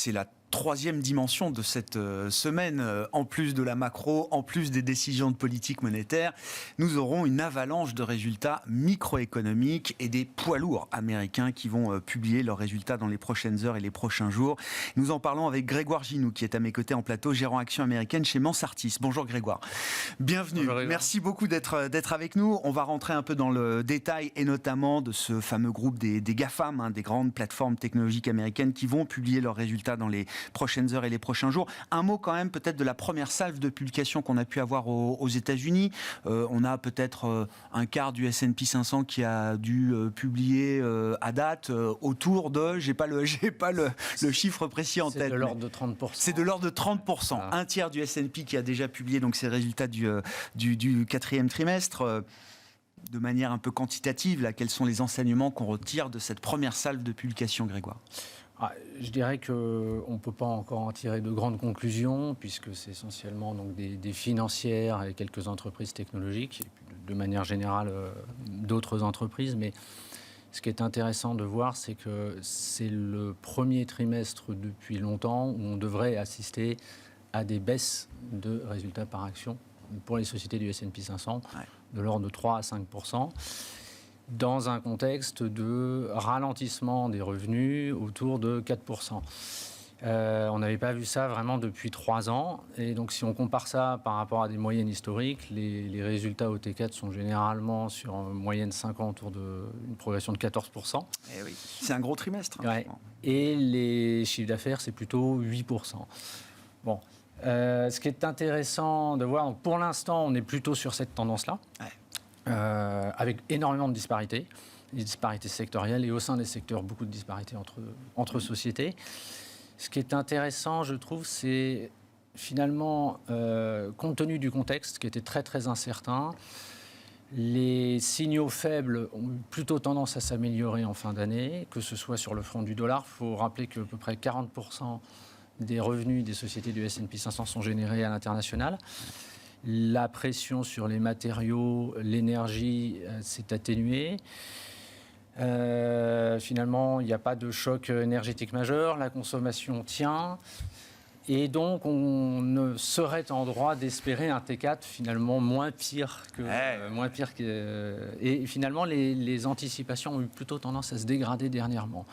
c'est la troisième dimension de cette semaine, en plus de la macro, en plus des décisions de politique monétaire, nous aurons une avalanche de résultats microéconomiques et des poids lourds américains qui vont publier leurs résultats dans les prochaines heures et les prochains jours. Nous en parlons avec Grégoire Ginoux, qui est à mes côtés en plateau, gérant actions américaines chez Mansartis. Bonjour Grégoire. Bienvenue. Bonjour, merci beaucoup d'être avec nous. On va rentrer un peu dans le détail et notamment de ce fameux groupe des GAFAM, des grandes plateformes technologiques américaines qui vont publier leurs résultats dans les prochaines heures et les prochains jours. Un mot quand même peut-être de la première salve de publication qu'on a pu avoir aux États-Unis. On a peut-être un quart du S&P 500 qui a dû publier à date autour de, j'ai pas le chiffre précis en tête. C'est de l'ordre de 30%. C'est de l'ordre de 30%. Voilà. Un tiers du S&P qui a déjà publié donc ses résultats du quatrième trimestre. De manière un peu quantitative, là, quels sont les enseignements qu'on retire de cette première salve de publication, Grégoire ? Je dirais qu'on ne peut pas encore en tirer de grandes conclusions, puisque c'est essentiellement donc, des financières et quelques entreprises technologiques, et puis de manière générale d'autres entreprises. Mais ce qui est intéressant de voir, c'est que c'est le premier trimestre depuis longtemps où on devrait assister à des baisses de résultats par action pour les sociétés du S&P 500, de l'ordre de 3 à 5%. Dans un contexte de ralentissement des revenus autour de 4%. On n'avait pas vu ça vraiment depuis 3 ans. Et donc, si on compare ça par rapport à des moyennes historiques, les résultats au T4 sont généralement sur une moyenne 5 ans autour d'une progression de 14%. Eh oui, c'est un gros trimestre. Ouais. Et les chiffres d'affaires, c'est plutôt 8%. Bon. Ce qui est intéressant de voir, donc pour l'instant, on est plutôt sur cette tendance-là. Ouais. Avec énormément de disparités, des disparités sectorielles et au sein des secteurs, beaucoup de disparités entre sociétés. Ce qui est intéressant, je trouve, c'est finalement, compte tenu du contexte qui était très très incertain, les signaux faibles ont plutôt tendance à s'améliorer en fin d'année, que ce soit sur le front du dollar. Il faut rappeler qu'à peu près 40% des revenus des sociétés du S&P 500 sont générés à l'international. La pression sur les matériaux, l'énergie s'est atténuée. Finalement, il n'y a pas de choc énergétique majeur. La consommation tient. Et donc, on serait en droit d'espérer un T4 finalement moins pire que... et finalement, les anticipations ont eu plutôt tendance à se dégrader dernièrement.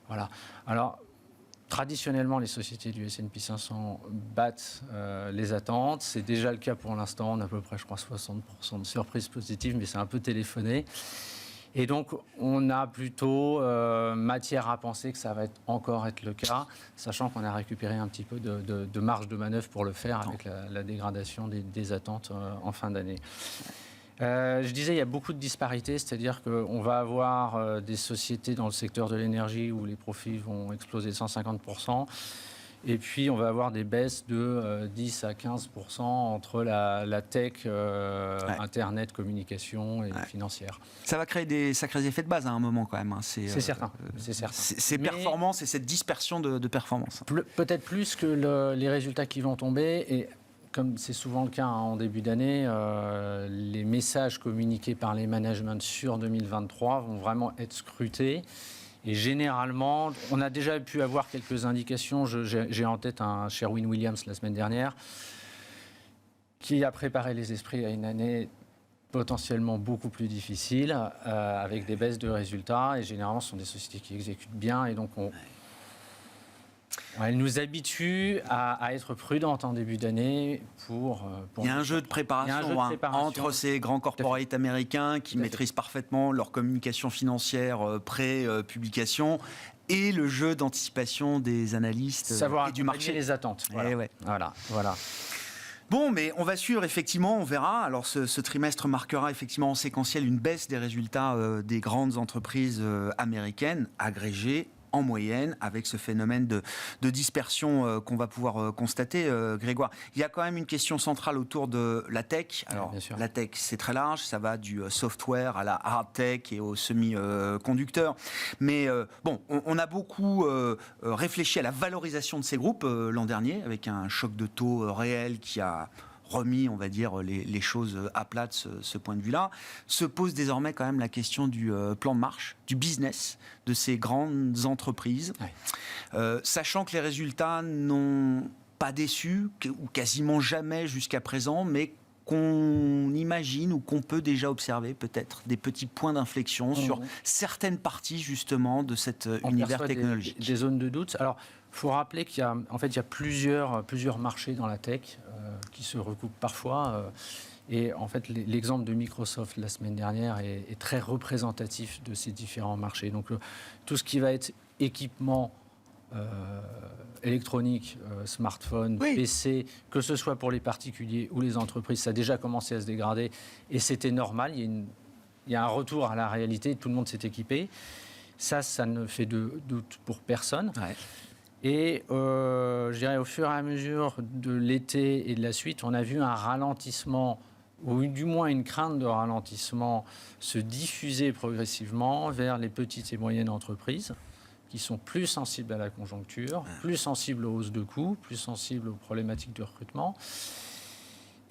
Voilà. Alors... Traditionnellement, les sociétés du S&P 500 battent les attentes. C'est déjà le cas pour l'instant. On a à peu près, je crois, 60% de surprises positives, mais c'est un peu téléphoné. Et donc, on a plutôt matière à penser que ça va encore être le cas, sachant qu'on a récupéré un petit peu de marge de manœuvre pour le faire avec la dégradation des attentes en fin d'année. Je disais, il y a beaucoup de disparités, c'est-à-dire qu'on va avoir des sociétés dans le secteur de l'énergie où les profits vont exploser de 150%, et puis on va avoir des baisses de 10 à 15% entre la tech, Internet, communication et financière. Ça va créer des sacrés effets de base à un moment quand même. Hein. C'est certain. C'est certain. Ces performances et cette dispersion de performances. Peut-être plus que les résultats qui vont tomber. Et comme c'est souvent le cas en début d'année, les messages communiqués par les managements sur 2023 vont vraiment être scrutés. Et généralement, on a déjà pu avoir quelques indications. J'ai en tête un Sherwin-Williams la semaine dernière qui a préparé les esprits à une année potentiellement beaucoup plus difficile, avec des baisses de résultats. Et généralement, ce sont des sociétés qui exécutent bien. Et donc, elle nous habitue à être prudente en début d'année Il y a un jeu de préparation, entre ces grands corporates américains qui maîtrisent parfaitement leur communication financière pré-publication et le jeu d'anticipation des analystes et du marché. Les attentes. Voilà. Bon, mais on va suivre, effectivement, on verra. Alors, ce trimestre marquera effectivement en séquentiel une baisse des résultats des grandes entreprises américaines agrégées en moyenne, avec ce phénomène de dispersion qu'on va pouvoir constater, Grégoire. Il y a quand même une question centrale autour de la tech. Alors, la tech, c'est très large, ça va du software à la hard tech et aux semi-conducteurs. Mais bon, on a beaucoup réfléchi à la valorisation de ces groupes l'an dernier, avec un choc de taux réel qui a remis, on va dire, les choses à plat de ce point de vue-là, se pose désormais quand même la question du plan de marche, du business de ces grandes entreprises, sachant que les résultats n'ont pas déçu, ou quasiment jamais jusqu'à présent, mais qu'on imagine ou qu'on peut déjà observer peut-être des petits points d'inflexion sur certaines parties justement de cet univers technologique. Des zones de doute. Alors, il faut rappeler qu'il y a, en fait, il y a plusieurs marchés dans la tech qui se recoupent parfois. Et en fait, l'exemple de Microsoft la semaine dernière est très représentatif de ces différents marchés. Donc, tout ce qui va être équipement électronique, smartphone, PC, que ce soit pour les particuliers ou les entreprises, ça a déjà commencé à se dégrader et c'était normal. Il y a un retour à la réalité, tout le monde s'est équipé. Ça ne fait de doute pour personne. Ouais. Et je dirais au fur et à mesure de l'été et de la suite, on a vu un ralentissement, ou du moins une crainte de ralentissement, se diffuser progressivement vers les petites et moyennes entreprises, qui sont plus sensibles à la conjoncture, plus sensibles aux hausses de coûts, plus sensibles aux problématiques de recrutement.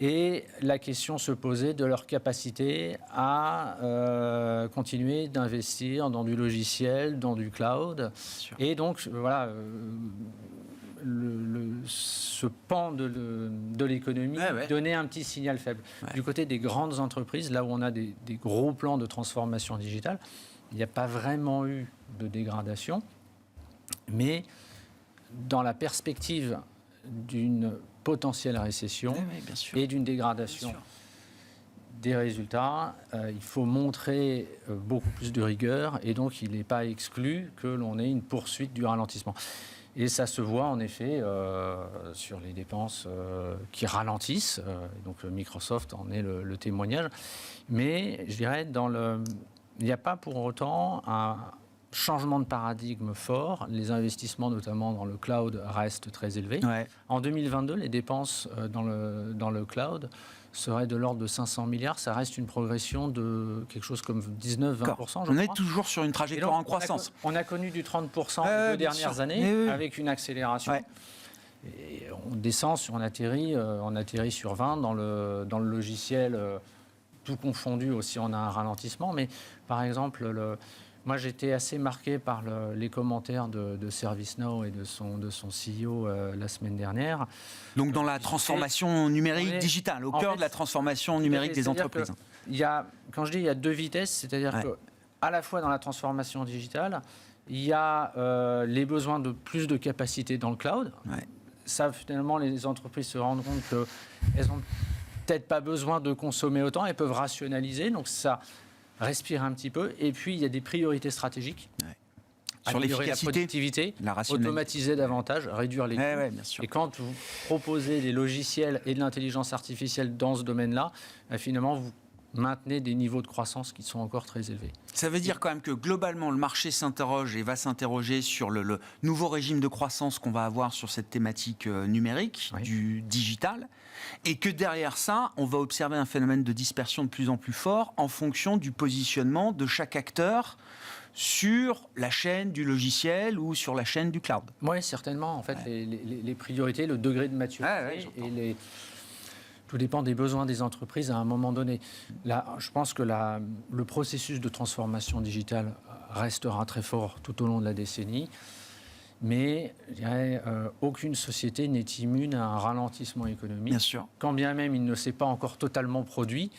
Et la question se posait de leur capacité à continuer d'investir dans du logiciel, dans du cloud. Et donc, voilà, ce pan de l'économie donnait un petit signal faible. Du côté des grandes entreprises, là où on a des gros plans de transformation digitale, il n'y a pas vraiment eu de dégradation, mais dans la perspective d'une potentielle récession et d'une dégradation des résultats, il faut montrer beaucoup plus de rigueur et donc il n'est pas exclu que l'on ait une poursuite du ralentissement. Et ça se voit en effet sur les dépenses qui ralentissent, donc Microsoft en est le témoignage, mais je dirais il n'y a pas pour autant un changement de paradigme fort. Les investissements, notamment dans le cloud, restent très élevés. Ouais. En 2022, les dépenses dans le cloud seraient de l'ordre de 500 milliards. Ça reste une progression de quelque chose comme 19-20%. On est toujours sur une trajectoire en croissance. On a connu du 30% les 2 dernières années, avec une accélération. Ouais. Et on descend, on atterrit sur 20 dans le logiciel. Tout confondu aussi, on a un ralentissement. Mais par exemple, moi j'étais assez marqué par les commentaires de ServiceNow et de son CEO la semaine dernière. Donc dans la transformation numérique digitale, au cœur de la transformation numérique des entreprises. Quand je dis il y a 2 vitesses, c'est-à-dire qu'à la fois dans la transformation digitale, il y a les besoins de plus de capacité dans le cloud. Ouais. Ça, finalement, les entreprises se rendent compte qu'elles ont peut-être pas besoin de consommer autant, elles peuvent rationaliser, donc ça respire un petit peu. Et puis, il y a des priorités stratégiques. Ouais. Sur l'efficacité, la productivité, automatiser davantage, réduire les coûts. Bien sûr. Et quand vous proposez des logiciels et de l'intelligence artificielle dans ce domaine-là, finalement, vous maintenez des niveaux de croissance qui sont encore très élevés. Ça veut dire quand même que globalement, le marché s'interroge et va s'interroger sur le nouveau régime de croissance qu'on va avoir sur cette thématique numérique, du digital, et que derrière ça, on va observer un phénomène de dispersion de plus en plus fort en fonction du positionnement de chaque acteur sur la chaîne du logiciel ou sur la chaîne du cloud. Oui, certainement. En fait, les priorités, le degré de maturité et tout dépend des besoins des entreprises à un moment donné. Là, je pense que le processus de transformation digitale restera très fort tout au long de la décennie. Mais je dirais, aucune société n'est immune à un ralentissement économique. Bien sûr. Quand bien même il ne s'est pas encore totalement produit.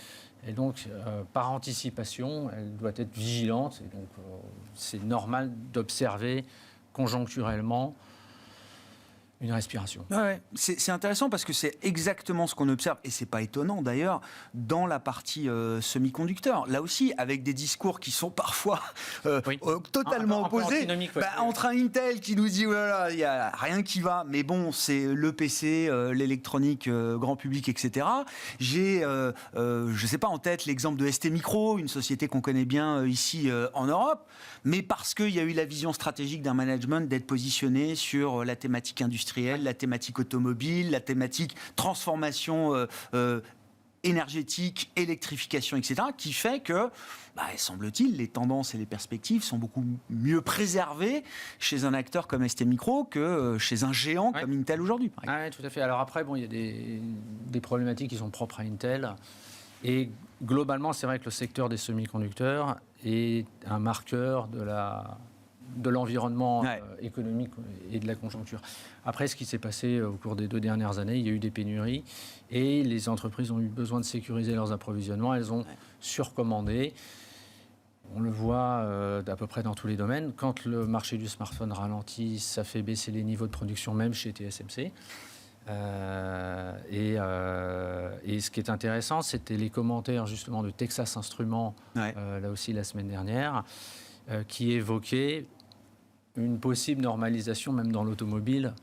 Et donc, par anticipation, elle doit être vigilante. Et donc, c'est normal d'observer conjoncturellement une respiration. Ouais. C'est intéressant parce que c'est exactement ce qu'on observe, et c'est pas étonnant d'ailleurs, dans la partie semi-conducteur. Là aussi, avec des discours qui sont parfois totalement opposés. Entre un Intel qui nous dit « oh là là, il n'y a rien qui va », mais bon, c'est le PC, l'électronique grand public, etc. J'ai, je sais pas, en tête l'exemple de ST Micro, une société qu'on connaît bien ici en Europe, mais parce qu'il y a eu la vision stratégique d'un management d'être positionné sur la thématique industrielle, la thématique automobile, la thématique transformation énergétique, électrification, etc., qui fait que, semble-t-il, les tendances et les perspectives sont beaucoup mieux préservées chez un acteur comme STMicro que chez un géant comme Intel aujourd'hui. Oui, tout à fait. Alors après, il y a des problématiques qui sont propres à Intel. Et globalement, c'est vrai que le secteur des semi-conducteurs est un marqueur de l'environnement économique et de la conjoncture. Après, ce qui s'est passé au cours des 2 dernières années, il y a eu des pénuries et les entreprises ont eu besoin de sécuriser leurs approvisionnements. Elles ont surcommandé. On le voit à peu près dans tous les domaines. Quand le marché du smartphone ralentit, ça fait baisser les niveaux de production même chez TSMC. Et ce qui est intéressant, c'était les commentaires justement de Texas Instruments, là aussi la semaine dernière, qui évoquaient une possible normalisation même dans l'automobile.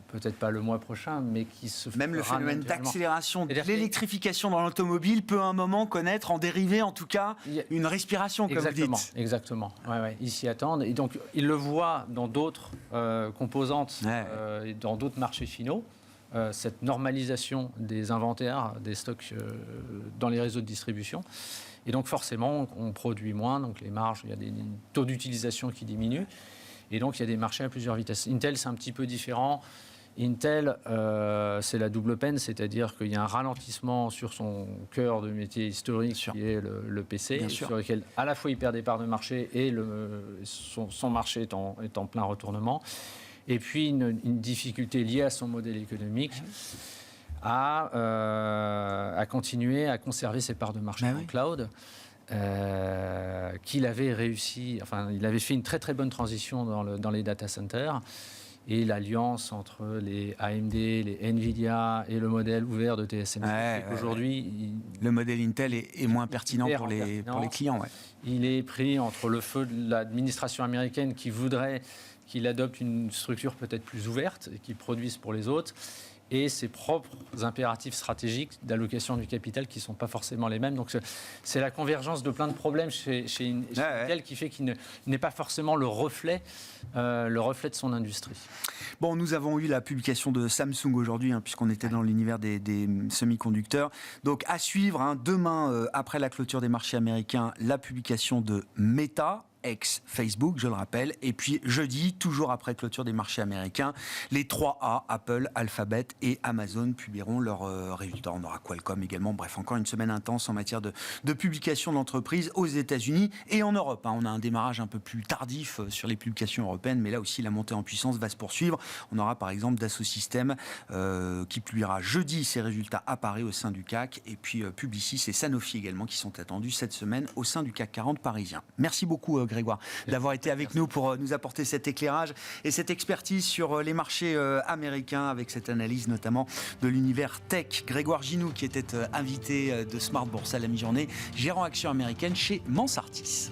Peut-être pas le mois prochain, mais qui se fera même le phénomène d'accélération de l'électrification dans l'automobile peut à un moment connaître, en dérivé en tout cas, une respiration, comme vous dites. Exactement. Ils s'y attendent. Et donc, ils le voient dans d'autres composantes et dans d'autres marchés finaux. Cette normalisation des inventaires, des stocks dans les réseaux de distribution. Et donc, forcément, on produit moins. Donc, les marges, il y a des taux d'utilisation qui diminuent. Et donc, il y a des marchés à plusieurs vitesses. Intel, c'est un petit peu différent. Intel, c'est la double peine, c'est-à-dire qu'il y a un ralentissement sur son cœur de métier historique, qui est le PC, sur lequel à la fois il perd des parts de marché et son marché est en plein retournement. Et puis une difficulté liée à son modèle économique à continuer à conserver ses parts de marché en cloud. Qu'il avait réussi, il avait fait une très très bonne transition dans les data centers. Et l'alliance entre les AMD, les Nvidia et le modèle ouvert de TSMC. Aujourd'hui, le modèle Intel est moins pertinent pour les clients. Il est pris entre le feu de l'administration américaine qui voudrait qu'il adopte une structure peut-être plus ouverte et qu'il produise pour les autres, et ses propres impératifs stratégiques d'allocation du capital qui ne sont pas forcément les mêmes. Donc c'est la convergence de plein de problèmes chez Intel qui fait qu'il n'est pas forcément le reflet de son industrie. Bon, nous avons eu la publication de Samsung aujourd'hui, puisqu'on était dans l'univers des semi-conducteurs. Donc à suivre, demain, après la clôture des marchés américains, la publication de Meta, ex-Facebook, je le rappelle. Et puis jeudi, toujours après clôture des marchés américains, les 3A, Apple, Alphabet et Amazon publieront leurs résultats. On aura Qualcomm également. Bref, encore une semaine intense en matière de publication d'entreprises aux États-Unis et en Europe. On a un démarrage un peu plus tardif sur les publications européennes, mais là aussi, la montée en puissance va se poursuivre. On aura par exemple Dassault Systèmes qui publiera jeudi ses résultats à Paris au sein du CAC. Et puis Publicis et Sanofi également qui sont attendus cette semaine au sein du CAC 40 parisien. Merci beaucoup Grégoire d'avoir été avec nous pour nous apporter cet éclairage et cette expertise sur les marchés américains avec cette analyse notamment de l'univers tech. Grégoire Ginoux qui était invité de Smart Bourse à la mi-journée, gérant actions américaines chez Mansartis.